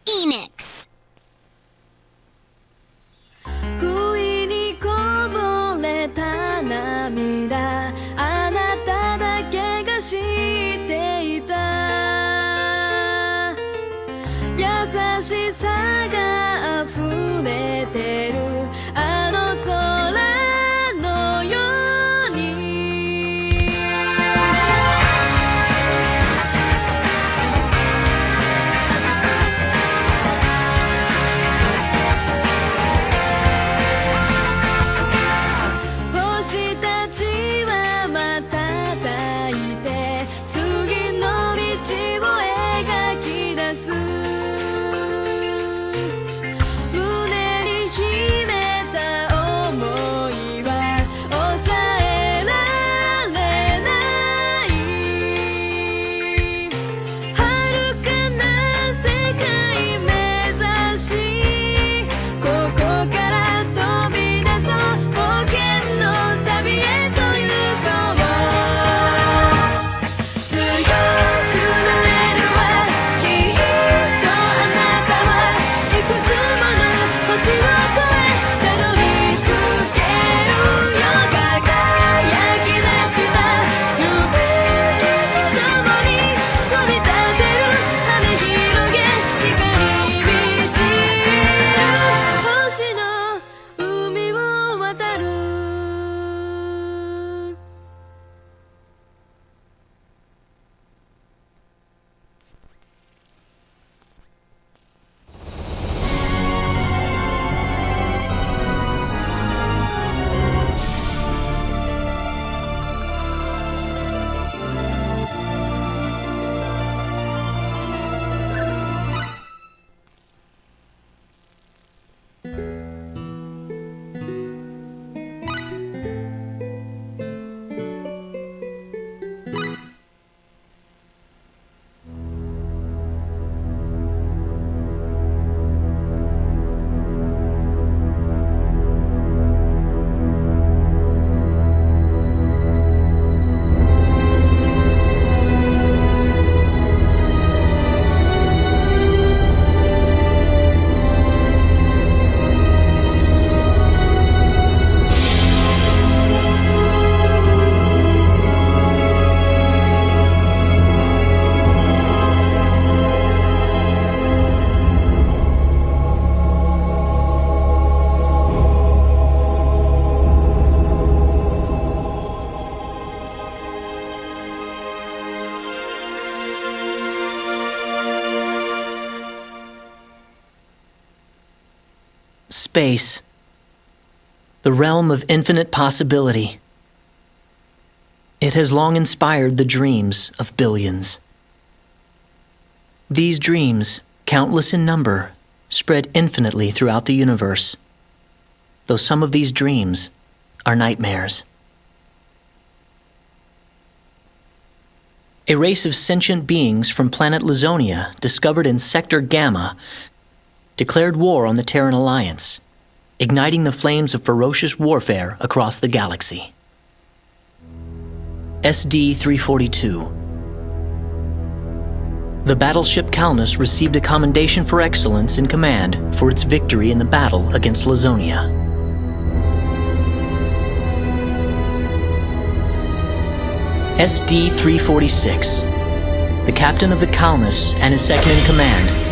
Enix. 不意にこぼれた涙、あなただけが知っていた。優しさが溢れてるあの空のように。星たちは瞬いて次の道を描き出す。胸に秘めた想いは抑えられない。遥かな世界目指し、ここから飛び出そう冒険の旅へと行こう。強くなれるわきっとあなたはいくつもの星を越えたどり着けるよ。輝き出した夢とともに飛び立てる羽広げ光満ちる星の海を渡る。Space, the realm of infinite possibility. It has long inspired the dreams of billions. These dreams, countless in number, spread infinitely throughout the universe, though some of these dreams are nightmares. A race of sentient beings from planet Lazonia, discovered in Sector Gamma, declared war on the Terran Alliance, igniting the flames of ferocious warfare across the galaxy. SD-342. The battleship Calnus received a commendation for excellence in command for its victory in the battle against Lazonia. SD-346. The captain of the Calnus and his second-in-command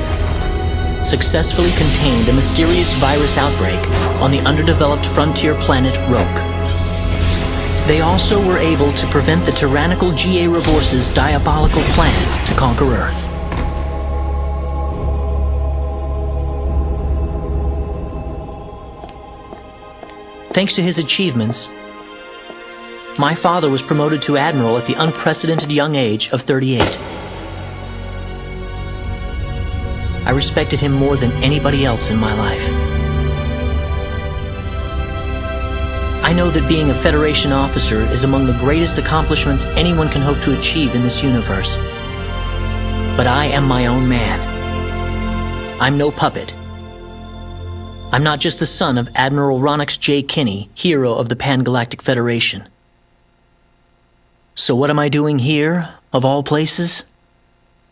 successfully contained a mysterious virus outbreak on the underdeveloped frontier planet Roke. They also were able to prevent the tyrannical GA Revorce's diabolical plan to conquer Earth. Thanks to his achievements, my father was promoted to Admiral at the unprecedented young age of 38. I respected him more than anybody else in my life. I know that being a Federation officer is among the greatest accomplishments anyone can hope to achieve in this universe. But I am my own man. I'm no puppet. I'm not just the son of Admiral Ronix J. Kinney, hero of the Pan-Galactic Federation. So what am I doing here, of all places?